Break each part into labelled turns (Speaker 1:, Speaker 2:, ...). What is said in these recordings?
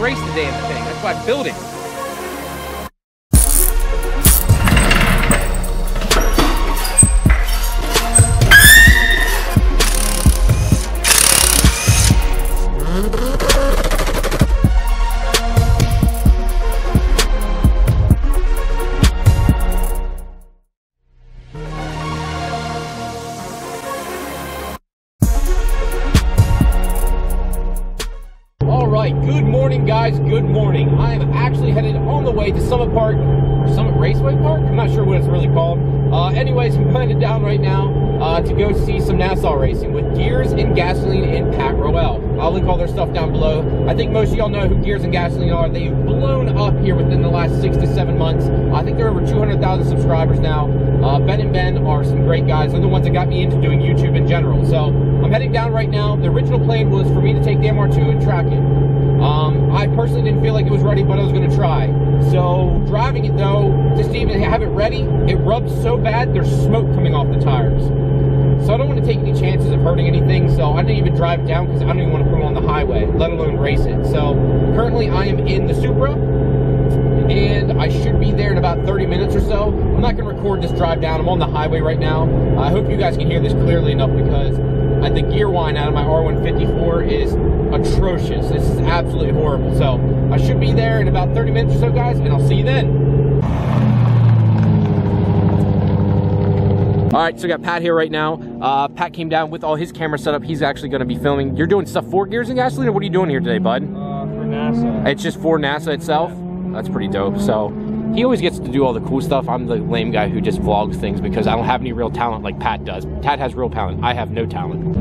Speaker 1: race the damn thing. That's why I built it. Good morning, guys. Good morning. I am actually headed on the way to Summit Park, or Summit Raceway Park? I'm not sure what it's really called. Anyways, I'm headed down right now to go see some Nassau racing with Gears and Gasoline and Pat Roel. I'll link all their stuff down below. I think most of y'all know who Gears and Gasoline are. They've blown up here within the last 6 to 7 months. I think they're over 200,000 subscribers now. Ben and Ben are some great guys. They're the ones that got me into doing YouTube in general. So I'm heading down right now. The original plan was for me to take the MR2 and track it. I personally didn't feel like it was ready, but I was going to try. So driving it though, just to even have it ready, it rubs so bad there's smoke coming off the tires. So I don't want to take any chances of hurting anything, so I didn't even drive it down because I don't even want to put it on the highway, let alone race it. So currently I am in the Supra, and I should be there in about 30 minutes or so. I'm not going to record this drive down. I'm on the highway right now. I hope you guys can hear this clearly enough because the gear whine out of my R154 is atrocious. This is absolutely horrible. So I should be there in about 30 minutes or so, guys, and I'll see you then. All right, so I got Pat here right now. Pat came down with all his camera setup. He's actually going to be filming. You're doing stuff for Gears and Gasoline, or what are you doing here today, bud?
Speaker 2: For NASA.
Speaker 1: It's just for NASA itself? That's pretty dope. So he always gets to do all the cool stuff. I'm the lame guy who just vlogs things because I don't have any real talent like Pat does. Pat has real talent. I have no talent.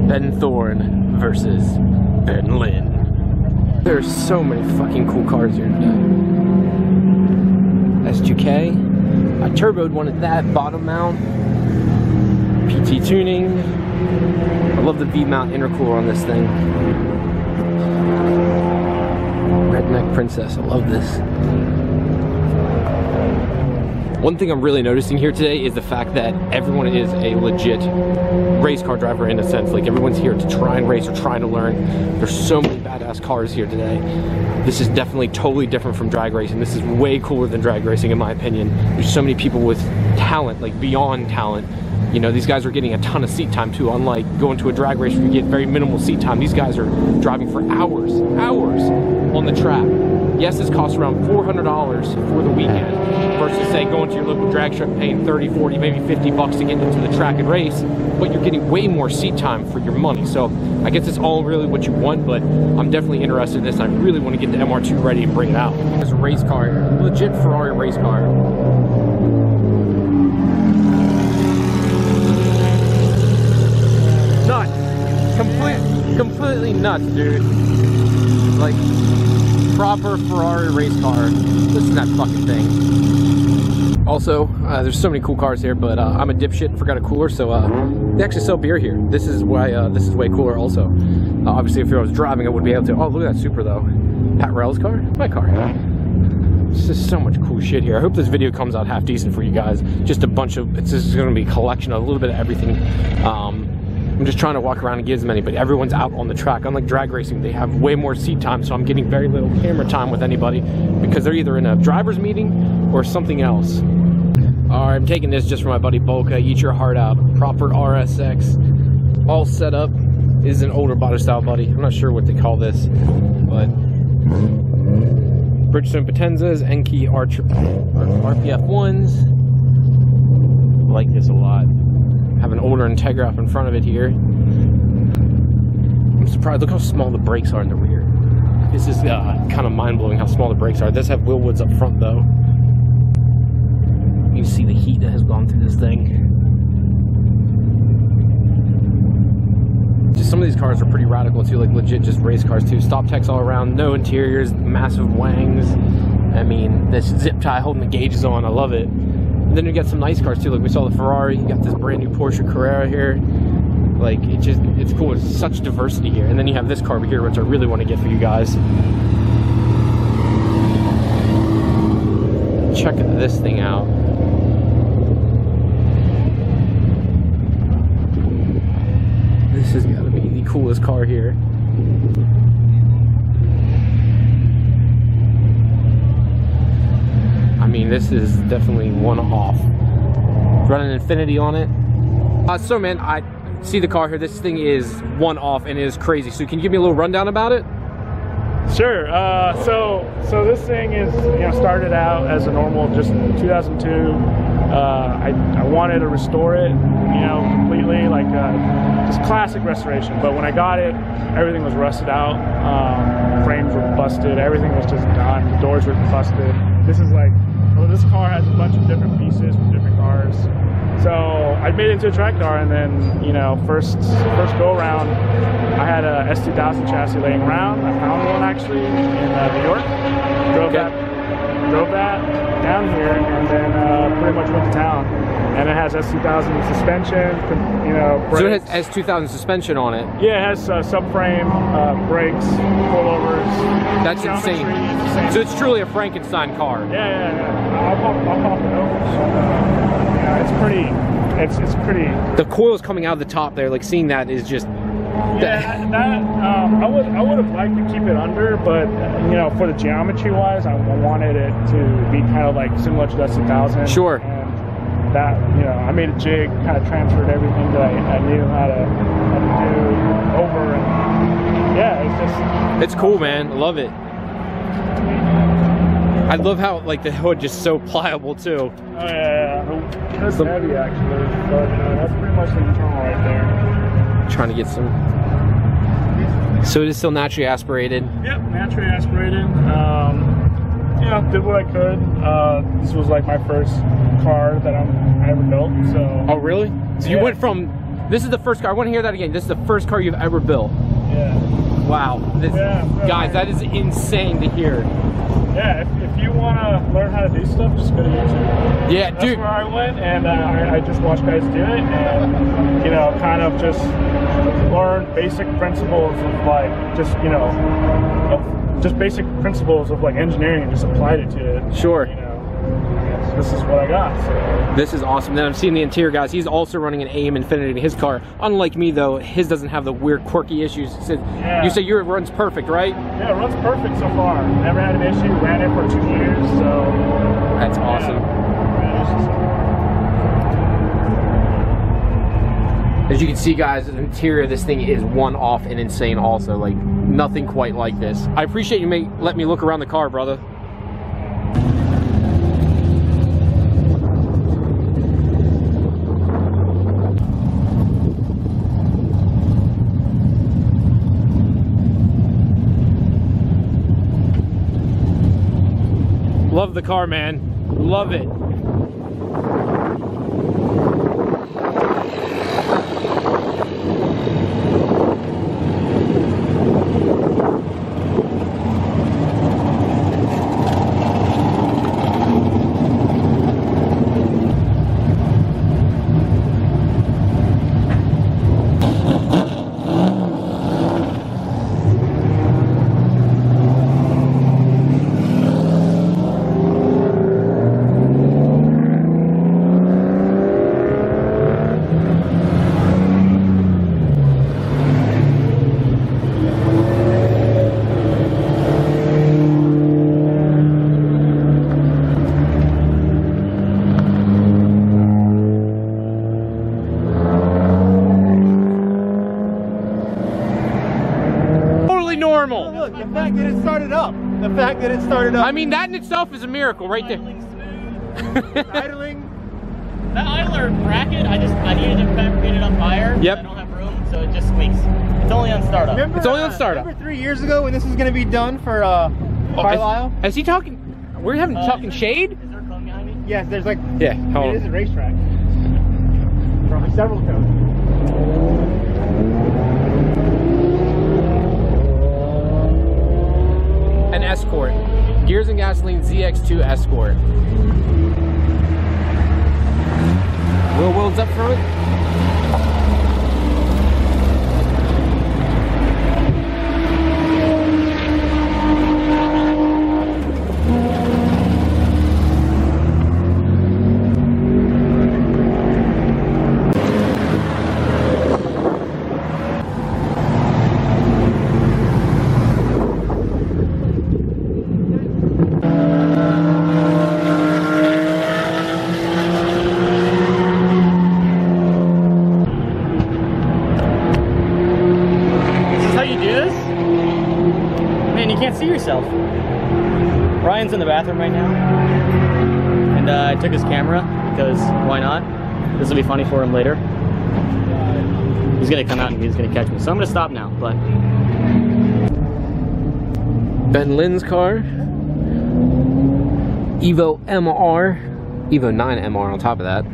Speaker 1: Ben Thorne versus Ben Lynn. There's so many fucking cool cars here today. S2K. I turboed one at that, bottom mount. PT tuning. I love the V-mount intercooler on this thing. Redneck Princess, I love this. One thing I'm really noticing here today is the fact that everyone is a legit race car driver in a sense. Like everyone's here to try and race or trying to learn. There's so many badass cars here today. This is definitely totally different from drag racing. This is way cooler than drag racing in my opinion. There's so many people with talent, like beyond talent. You know, these guys are getting a ton of seat time too, unlike going to a drag race where you get very minimal seat time. These guys are driving for hours on the track. Yes, this costs around $400 for the weekend versus say going to your local drag strip paying 30, 40, maybe 50 bucks to get into the track and race, but you're getting way more seat time for your money. So I guess it's all really what you want, but I'm definitely interested in this. I really want to get the MR2 ready and bring it out. There's a race car here, legit Ferrari race car. Nuts. Completely nuts, dude. Like, proper Ferrari race car. Listen to that fucking thing. Also, there's so many cool cars here, but I'm a dipshit and forgot a cooler, so they actually sell beer here. This is why this is way cooler also. Obviously, if I was driving, I would be able to. Oh, look at that Supra though. Pat Roel's car? My car. It's just so much cool shit here. I hope this video comes out half decent for you guys. Just a bunch of, it's just gonna be a collection of a little bit of everything. I'm just trying to walk around and get as many, but everyone's out on the track. Unlike drag racing, they have way more seat time, so I'm getting very little camera time with anybody because they're either in a driver's meeting or something else. All right, I'm taking this just for my buddy Bolka. Eat your heart out. Proper RSX, all set up. This is an older body style, buddy. I'm not sure what they call this, but Bridgestone Potenzas, Enkei RPF 1s. I like this a lot. Have an older Integra up in front of it here. I'm surprised, look how small the brakes are in the rear. This is kind of mind-blowing how small the brakes are. It does have wheel woods up front though. You can see the heat that has gone through this thing. Just some of these cars are pretty radical too, like legit just race cars too. Stop techs all around, no interiors, massive wangs. I mean, this zip tie holding the gauges on, I love it. And then you got some nice cars too, like we saw the Ferrari, you got this brand new Porsche Carrera here. Like, it's cool, it's such diversity here. And then you have this car over here, which I really want to get for you guys. Check this thing out. This has got to be the coolest car here. this is definitely one off. Running Infinity on it. So man, I see the car here. This thing is one off and it is crazy. So can you give me a little rundown about it?
Speaker 2: Sure. So this thing is, you know, started out as a normal, just 2002. I wanted to restore it, you know, completely, like just classic restoration. But when I got it, everything was rusted out. Frames were busted. Everything was just done. The doors were busted. This is like, well, this car has a bunch of different pieces from different cars. So I made it into a track car, and then, you know, first go around, I had a S2000 chassis laying around. I found one actually in New York. Drove that down here, and then pretty much went to town. And it has S2000 suspension, you know, brakes.
Speaker 1: So it has S2000 suspension on it?
Speaker 2: Yeah, it has subframe, brakes, pullovers.
Speaker 1: That's insane. So it's truly a Frankenstein car.
Speaker 2: Yeah. I'll pop it over. Yeah, it's pretty.
Speaker 1: The coils coming out of the top there, like seeing that is just.
Speaker 2: Yeah, I would have liked to keep it under, but you know, for the geometry wise, I wanted it to be kind of like similar to the S2000.
Speaker 1: Sure.
Speaker 2: And that, you know, I made a jig, kind of transferred everything that I knew how to do over, and yeah,
Speaker 1: it's cool, man. I love it. I love how like the hood just so pliable too.
Speaker 2: Oh yeah. That's heavy actually, but that's pretty much the internal right there.
Speaker 1: Trying to get some. So it is still naturally aspirated.
Speaker 2: Yep, naturally aspirated. Yeah, did what I could. This was like my first car that I ever built. So.
Speaker 1: Oh really? So you went from. This is the first car. I want to hear that again. This is the first car you've ever built.
Speaker 2: Yeah.
Speaker 1: Wow. Guys, that is insane to hear.
Speaker 2: Yeah, if you want to learn how to do stuff, just go to YouTube.
Speaker 1: Yeah,
Speaker 2: That's
Speaker 1: dude.
Speaker 2: where I went, and I just watched guys do it, and you know, kind of just learn basic principles of like, just, you know, just basic principles of like engineering, and just applied it to it.
Speaker 1: Sure.
Speaker 2: You know, this is what I got. So.
Speaker 1: This is awesome. Then I'm seeing the interior, guys. He's also running an AM Infinity in his car. Unlike me, though, his doesn't have the weird, quirky issues. You say yours runs perfect, right?
Speaker 2: Yeah, it runs perfect so far. Never had an issue. Ran it for 2 years, so.
Speaker 1: That's awesome. As you can see, guys, the interior of this thing is one off and insane also. Like, nothing quite like this. I appreciate you let me look around the car, brother. Love the car, man. Love it. Normal.
Speaker 3: Look, the fact that it started up. The fact that it started up.
Speaker 1: I mean, that in itself is a miracle right there.
Speaker 3: Idling.
Speaker 4: That idler bracket, I needed to get it up higher.
Speaker 1: Yep.
Speaker 4: I don't have room, so it just squeaks. It's only on startup.
Speaker 3: Remember,
Speaker 1: It's only on startup.
Speaker 3: Remember 3 years ago when this was going to be done for Carlisle?
Speaker 1: Is he talking? We're having talking shade?
Speaker 4: Is there a cone behind me?
Speaker 3: Yes, there's like.
Speaker 1: Yeah.
Speaker 3: It is a racetrack. Probably several cones.
Speaker 1: An Escort. Gears and Gasoline ZX2 Escort. Wheel wells up front.
Speaker 4: and you can't see yourself. Ryan's in the bathroom right now, and I took his camera because why not? This will be funny for him later. He's gonna come out and he's gonna catch me, so I'm gonna stop now. But
Speaker 1: Ben Lynn's car, Evo MR, Evo 9 MR on top of that.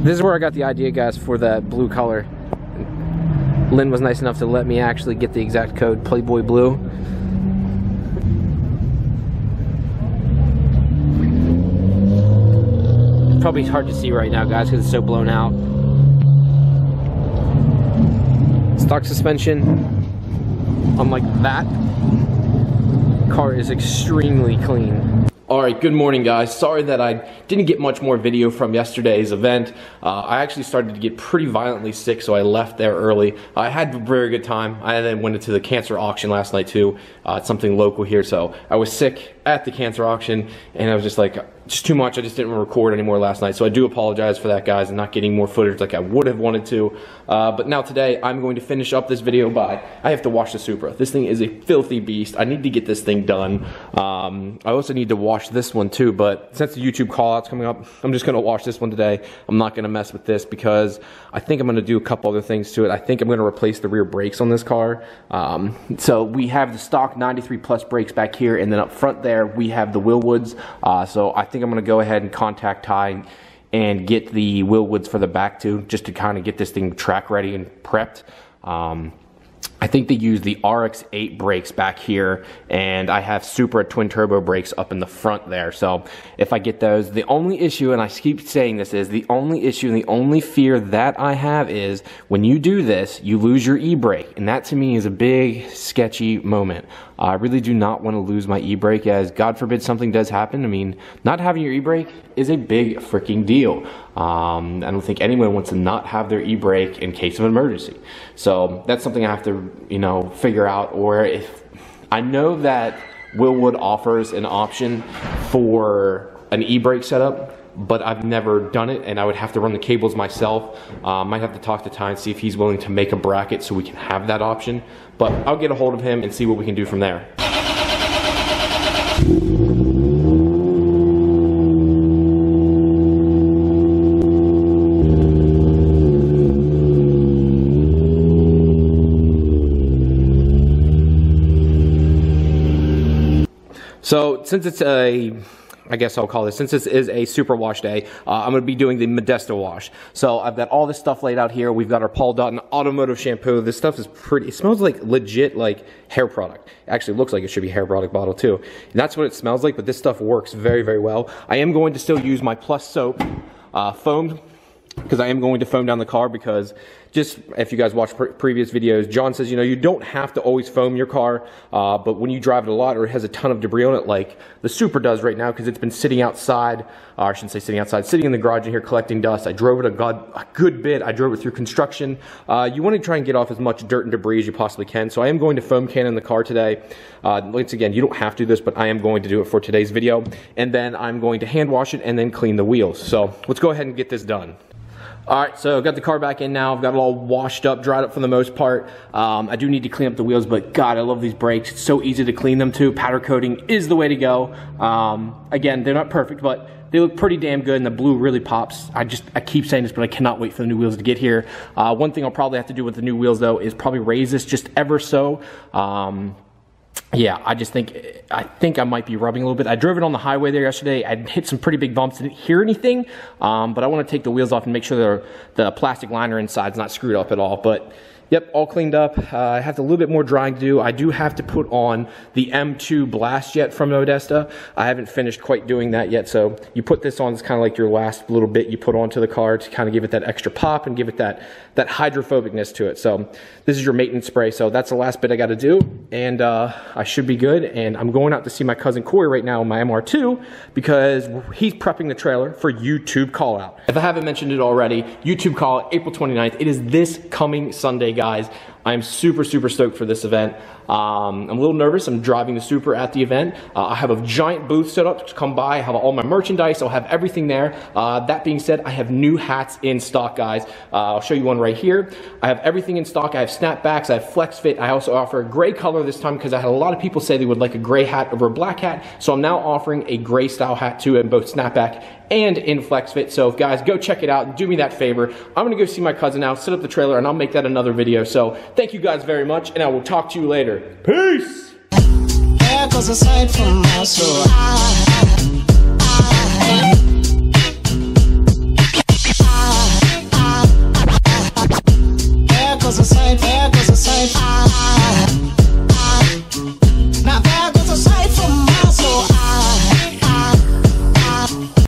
Speaker 1: This is where I got the idea, guys, for that blue color. Lynn was nice enough to let me actually get the exact code, Playboy Blue. Probably hard to see right now, guys, because it's so blown out. Stock suspension, unlike that, car is extremely clean. All right, good morning, guys. Sorry that I didn't get much more video from yesterday's event. I actually started to get pretty violently sick, so I left there early. I had a very good time. I then went into the cancer auction last night too. It's something local here, so I was sick at the cancer auction, and I was just like, just too much. I just didn't record anymore last night, so I do apologize for that, guys, and not getting more footage like I would have wanted to. But now today, I'm going to finish up this video by, I have to wash the Supra. This thing is a filthy beast. I need to get this thing done. I also need to wash this one too, but since the YouTube call-out's coming up, I'm just gonna wash this one today. I'm not gonna mess with this because I think I'm gonna do a couple other things to it. I think I'm gonna replace the rear brakes on this car. So we have the stock 93 plus brakes back here, and then up front there, we have the Willwoods. So I think I'm gonna go ahead and contact Ty and get the Willwoods for the back too, just to kind of get this thing track ready and prepped. I think they use the RX-8 brakes back here, and I have Supra twin turbo brakes up in the front there. So if I get those, the only issue, and I keep saying this, is the only issue and the only fear that I have is when you do this, you lose your e-brake, and that to me is a big sketchy moment. I really do not want to lose my e-brake, as God forbid something does happen. I mean, not having your e-brake is a big freaking deal. I don't think anyone wants to not have their e-brake in case of an emergency. So that's something I have to, you know, figure out. Or if I know that Willwood offers an option for an e-brake setup, but I've never done it, and I would have to run the cables myself. Might have to talk to Ty and see if he's willing to make a bracket so we can have that option. But I'll get a hold of him and see what we can do from there. So since it's I guess I'll call this, since this is a Supra wash day, I'm going to be doing the Modesto wash. So I've got all this stuff laid out here. We've got our Paul Dutton automotive shampoo. This stuff is pretty, it smells like legit like hair product. It actually looks like it should be hair product bottle too. And that's what it smells like, but this stuff works very, very well. I am going to still use my Plus soap foamed, because I am going to foam down the car, because just if you guys watched previous videos, John says, you know, you don't have to always foam your car, but when you drive it a lot or it has a ton of debris on it, like the Supra does right now, because it's been sitting outside, or I shouldn't say sitting outside, sitting in the garage in here collecting dust. I drove it a good bit. I drove it through construction. You want to try and get off as much dirt and debris as you possibly can. So I am going to foam can the car today. Once again, you don't have to do this, but I am going to do it for today's video. And then I'm going to hand wash it and then clean the wheels. So let's go ahead and get this done. All right, so I've got the car back in now. I've got it all washed up, dried up for the most part. I do need to clean up the wheels, but God, I love these brakes. It's so easy to clean them too. Powder coating is the way to go. Again, they're not perfect, but they look pretty damn good, and the blue really pops. I keep saying this, but I cannot wait for the new wheels to get here. One thing I'll probably have to do with the new wheels though is probably raise this just ever so. Yeah, I think I might be rubbing a little bit. I drove it on the highway there yesterday. I hit some pretty big bumps. Didn't hear anything, but I want to take the wheels off and make sure the plastic liner inside's not screwed up at all. But yep, all cleaned up. I have a little bit more drying to do. I do have to put on the M2 blast jet from Modesto. I haven't finished quite doing that yet. So you put this on, it's kind of like your last little bit you put onto the car to kind of give it that extra pop and give it that hydrophobicness to it. So this is your maintenance spray. So that's the last bit I got to do, and I should be good. And I'm going out to see my cousin Corey right now in my MR2 because he's prepping the trailer for YouTube call out. If I haven't mentioned it already, YouTube call out April 29th. It is this coming Sunday, guys. I'm super stoked for this event. I'm a little nervous. I'm driving the Supra at the event. I have a giant booth set up to come by. I have all my merchandise. I'll have everything there. That being said, I have new hats in stock, guys. I'll show you one right here. I have everything in stock. I have snapbacks. I have flex fit. I also offer a gray color this time because I had a lot of people say they would like a gray hat over a black hat. So I'm now offering a gray style hat too in both snapback and in flex fit. So guys, go check it out. Do me that favor. I'm gonna go see my cousin now, set up the trailer, and I'll make that another video. So thank you guys very much, and I will talk to you later. Peace!
Speaker 5: There goes a sight from my soul.